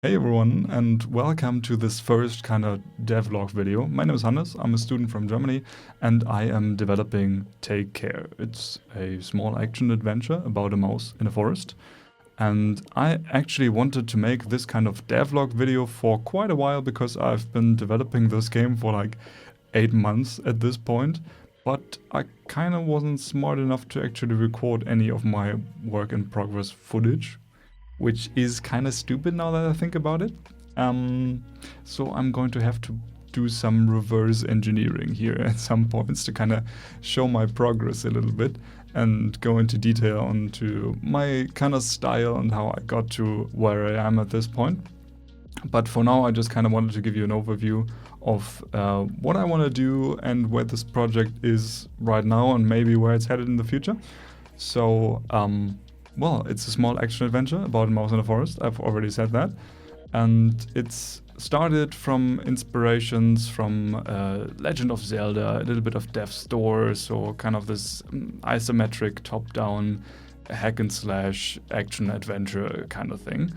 Hey everyone, and welcome to this first kind of devlog video. My name is Hannes, I'm a student from Germany, and I am developing Take Care. It's a small action adventure about a mouse in a forest. And I actually wanted to make this kind of devlog video for quite a while because I've been developing this game for like 8 months at this point. But I kind of wasn't smart enough to actually record any of my work in progress footage, which is kind of stupid now that I think about it. So I'm going to have to do some reverse engineering here at some points to kind of show my progress a little bit and go into detail onto my kind of style and how I got to where I am at this point. But for now, I just kind of wanted to give you an overview of what I want to do and where this project is right now and maybe where it's headed in the future. So, well, it's a small action adventure about a mouse in a forest, I've already said that. And it's started from inspirations from Legend of Zelda, a little bit of Death's Door, so kind of this isometric top-down hack and slash action adventure kind of thing.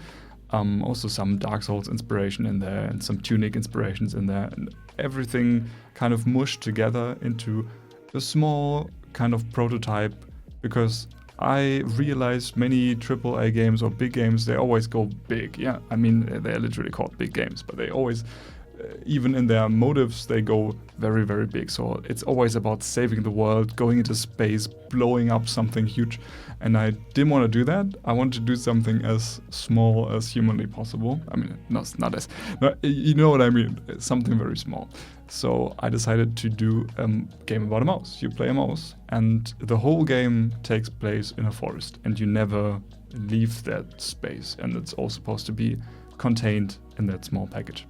Also some Dark Souls inspiration in there and some Tunic inspirations in there, and everything kind of mushed together into a small kind of prototype, because I realized many AAA games or big games, they always go big. Yeah, I mean, they're literally called big games, but they always, even in their motives, they go very, very big. So it's always about saving the world, going into space, blowing up something huge. And I didn't want to do that. I wanted to do something as small as humanly possible. I mean, not as, no, you know what I mean, something very small. So I decided to do a game about a mouse. You play a mouse, and the whole game takes place in a forest, and you never leave that space, and it's all supposed to be contained in that small package.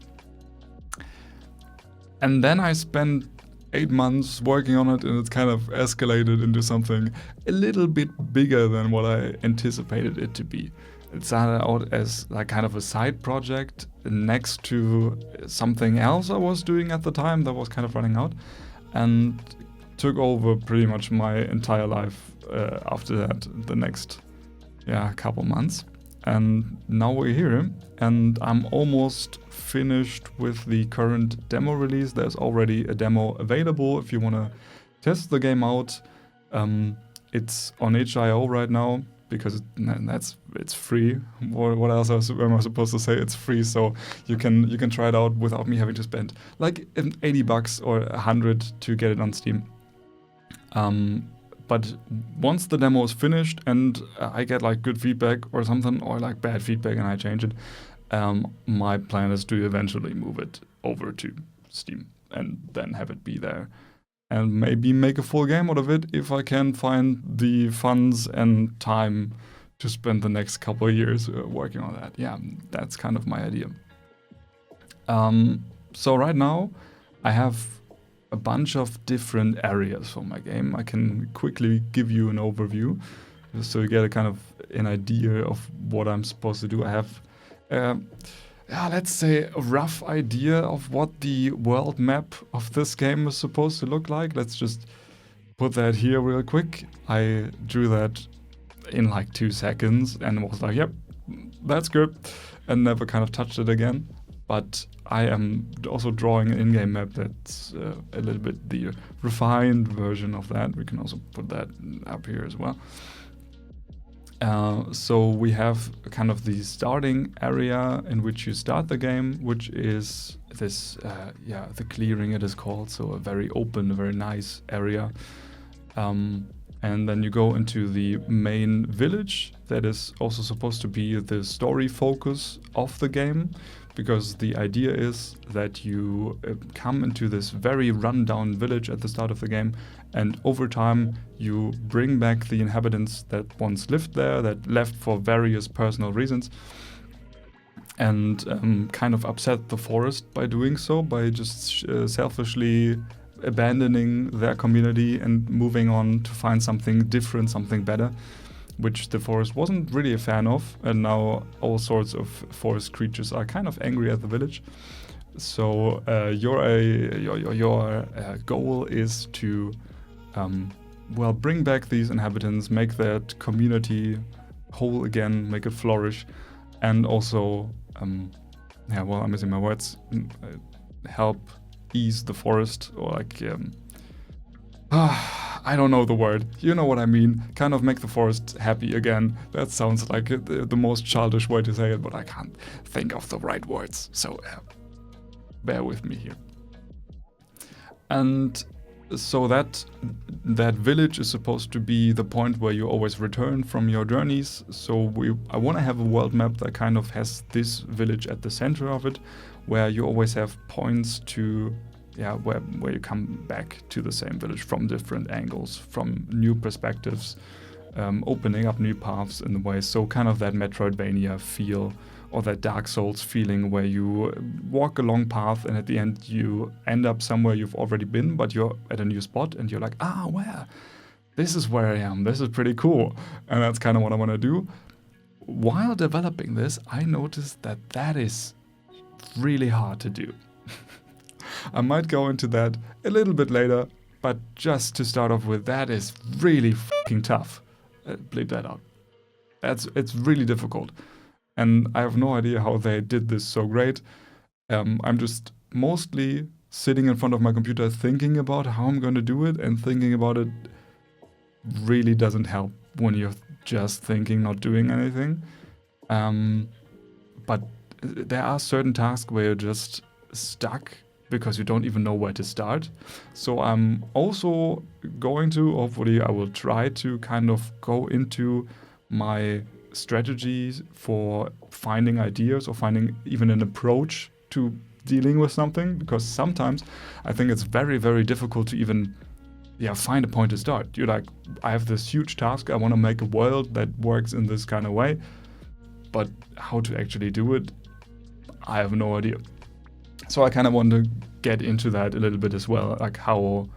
And then I spent 8 months working on it, and it's kind of escalated into something a little bit bigger than what I anticipated it to be. It started out as like kind of a side project next to something else I was doing at the time that was kind of running out, and took over pretty much my entire life after that, the next couple months. And now we're here, and I'm almost finished with the current demo release. There's already a demo available if you want to test the game out. It's on itch.io right now, because it's free. What else am I supposed to say? It's free, so you can try it out without me having to spend like $80 or $100 to get it on Steam. But once the demo is finished and I get like good feedback or something, or like bad feedback and I change it, my plan is to eventually move it over to Steam and then have it be there. And maybe make a full game out of it if I can find the funds and time to spend the next couple of years working on that. Yeah, that's kind of my idea. So right now I have a bunch of different areas for my game. I can quickly give you an overview so you get a kind of an idea of what I'm supposed to do. I have let's say a rough idea of what the world map of this game is supposed to look like. Let's just put that here real quick. I drew that in like 2 seconds and was like, yep, that's good, and never kind of touched it again. But I am also drawing an in-game map that's a little bit the refined version of that. We can also put that up here as well. So we have kind of the starting area in which you start the game, which is this, the clearing it is called. So a very open, a very nice area. And then you go into the main village that is also supposed to be the story focus of the game, because the idea is that you come into this very rundown village at the start of the game, and over time you bring back the inhabitants that once lived there, that left for various personal reasons, and kind of upset the forest by doing so, by just selfishly abandoning their community and moving on to find something different, something better, which the forest wasn't really a fan of, and now all sorts of forest creatures are kind of angry at the village. So your goal is to bring back these inhabitants, make that community whole again, make it flourish, and also yeah, well, I'm missing my words. Help ease the forest, or like I don't know the word. You know what I mean. Kind of make the forest happy again. That sounds like the most childish way to say it, but I can't think of the right words. So bear with me here. And so that village is supposed to be the point where you always return from your journeys. So I want to have a world map that kind of has this village at the center of it, where you always have points to, where you come back to the same village from different angles, from new perspectives, opening up new paths in the way. So kind of that Metroidvania feel, or that Dark Souls feeling, where you walk a long path and at the end you end up somewhere you've already been, but you're at a new spot and you're like, where? This is where I am. This is pretty cool. And that's kind of what I want to do. While developing this, I noticed that is really hard to do. I might go into that a little bit later, but just to start off with, that is really fucking tough. Bleep that out. It's really difficult. And I have no idea how they did this so great. I'm just mostly sitting in front of my computer thinking about how I'm going to do it, and thinking about it really doesn't help when you're just thinking, not doing anything. But there are certain tasks where you're just stuck because you don't even know where to start. So I'm also going to, hopefully I will try to kind of go into my strategies for finding ideas, or finding even an approach to dealing with something, because sometimes I think it's very, very difficult to even find a point to start. You're like, I have this huge task, I want to make a world that works in this kind of way, but how to actually do it, I have no idea. So I kind of want to get into that a little bit as well, like how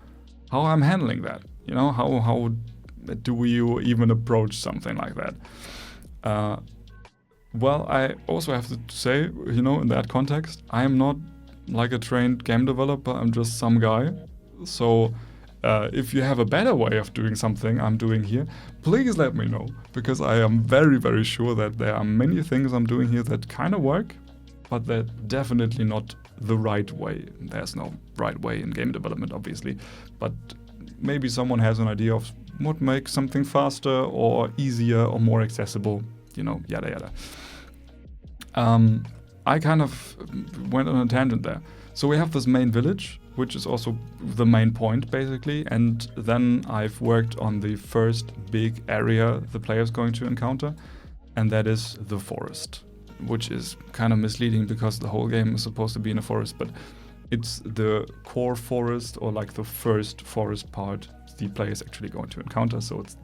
I'm handling that, how do you even approach something like that? Well, I also have to say, in that context, I am not like a trained game developer, I'm just some guy. So if you have a better way of doing something I'm doing here, please let me know, because I am very, very sure that there are many things I'm doing here that kind of work, but they're definitely not the right way. There's no right way in game development, obviously, but maybe someone has an idea of what makes something faster or easier or more accessible, yada yada. I kind of went on a tangent there. So we have this main village, which is also the main point basically, and then I've worked on the first big area the player's going to encounter, and that is the forest, which is kind of misleading because the whole game is supposed to be in a forest, but it's the core forest, or like the first forest part the player is actually going to encounter. So it's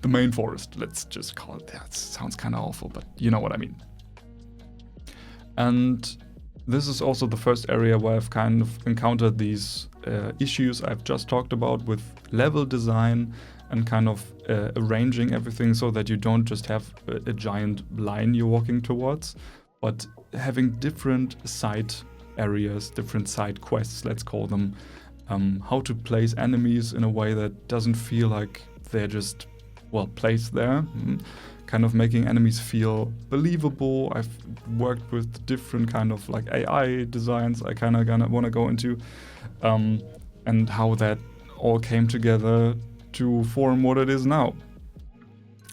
the main forest, let's just call it that. Sounds kind of awful, but you know what I mean. And this is also the first area where I've kind of encountered these issues I've just talked about with level design, and kind of arranging everything so that you don't just have a giant line you're walking towards, but having different side areas, different side quests, let's call them, how to place enemies in a way that doesn't feel like they're just, placed there, kind of making enemies feel believable. I've worked with different kind of like AI designs I kind of want to go into, and how that all came together to form what it is now,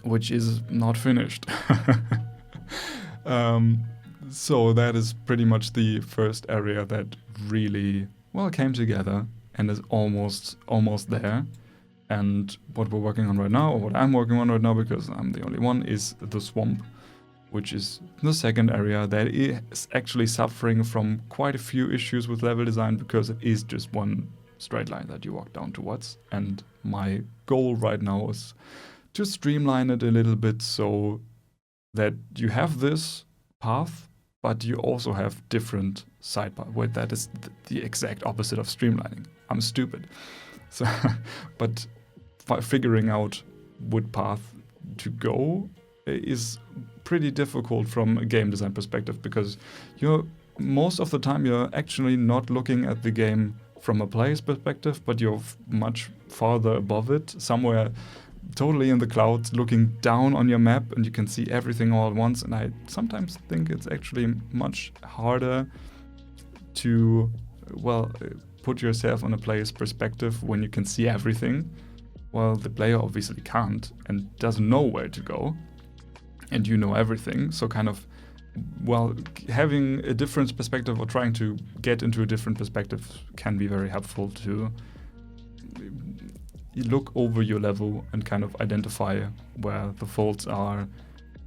which is not finished. So that is pretty much the first area that really came together and is almost there. And what we're working on right now, or what I'm working on right now, because I'm the only one, is the swamp, which is the second area that is actually suffering from quite a few issues with level design, because it is just one straight line that you walk down towards. And my goal right now is to streamline it a little bit so that you have this path, but you also have different side paths. Wait, that is the exact opposite of streamlining. I'm stupid. So, but figuring out what path to go is pretty difficult from a game design perspective, because most of the time you're actually not looking at the game from a player's perspective, but you're much farther above it, somewhere totally in the clouds, looking down on your map, and you can see everything all at once. And I sometimes think it's actually much harder to, well, put yourself on a player's perspective when you can see everything. Well, the player obviously can't and doesn't know where to go, and you know everything. So kind of, well, having a different perspective or trying to get into a different perspective can be very helpful to look over your level and kind of identify where the faults are,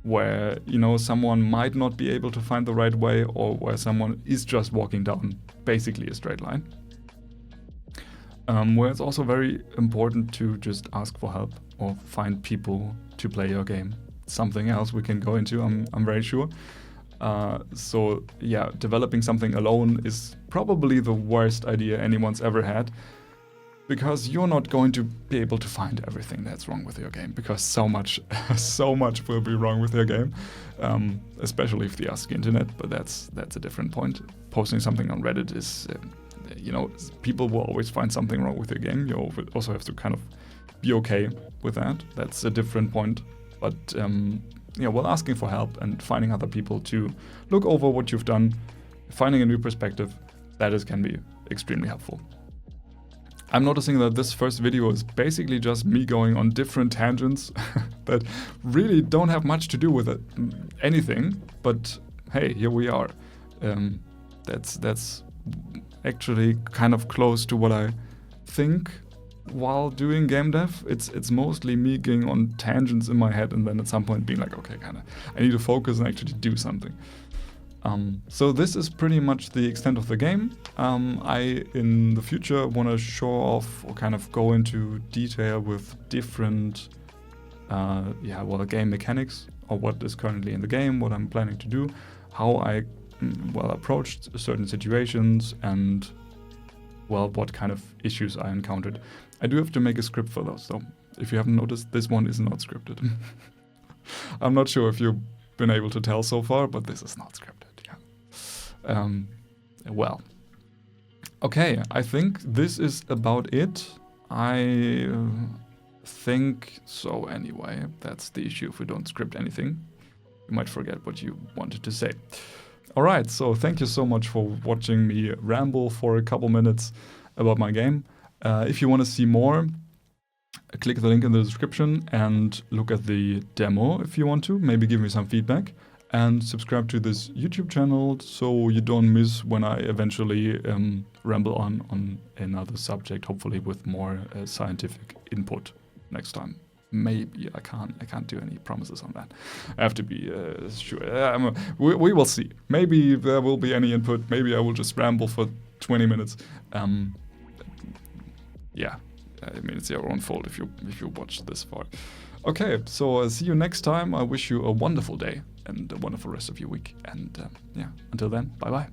where, you know, someone might not be able to find the right way, or where someone is just walking down basically a straight line. Where it's also very important to just ask for help or find people to play your game. Something else we can go into, I'm very sure. So yeah, developing something alone is probably the worst idea anyone's ever had, because you're not going to be able to find everything that's wrong with your game, because so much will be wrong with your game, especially if you ask the internet, but that's a different point. Posting something on Reddit is, you know, people will always find something wrong with your game. You also have to kind of be okay with that. That's a different point. But yeah, well, asking for help and finding other people to look over what you've done, finding a new perspective, can be extremely helpful. I'm noticing that this first video is basically just me going on different tangents that really don't have much to do with anything, but hey, here we are. That's actually kind of close to what I think while doing game dev. It's mostly me going on tangents in my head, and then at some point being like, okay, I need to focus and actually do something. So this is pretty much the extent of the game. I, in the future, want to show off or kind of go into detail with different, game mechanics, or what is currently in the game, what I'm planning to do, how I, approached certain situations, and, what kind of issues I encountered. I do have to make a script for those, though. If you haven't noticed, this one is not scripted. I'm not sure if you've been able to tell so far, but this is not scripted. Okay, I think this is about it. I think so anyway. That's the issue if we don't script anything. You might forget what you wanted to say. Alright, so thank you so much for watching me ramble for a couple minutes about my game. If you want to see more, click the link in the description and look at the demo if you want to. Maybe give me some feedback. And subscribe to this YouTube channel so you don't miss when I eventually ramble on another subject, hopefully with more scientific input next time. Maybe. I can't do any promises on that. I have to be sure. We will see. Maybe there will be any input. Maybe I will just ramble for 20 minutes. Yeah, I mean, it's your own fault if you watch this far. Okay, so see you next time. I wish you a wonderful day and a wonderful rest of your week. And yeah, until then, bye-bye.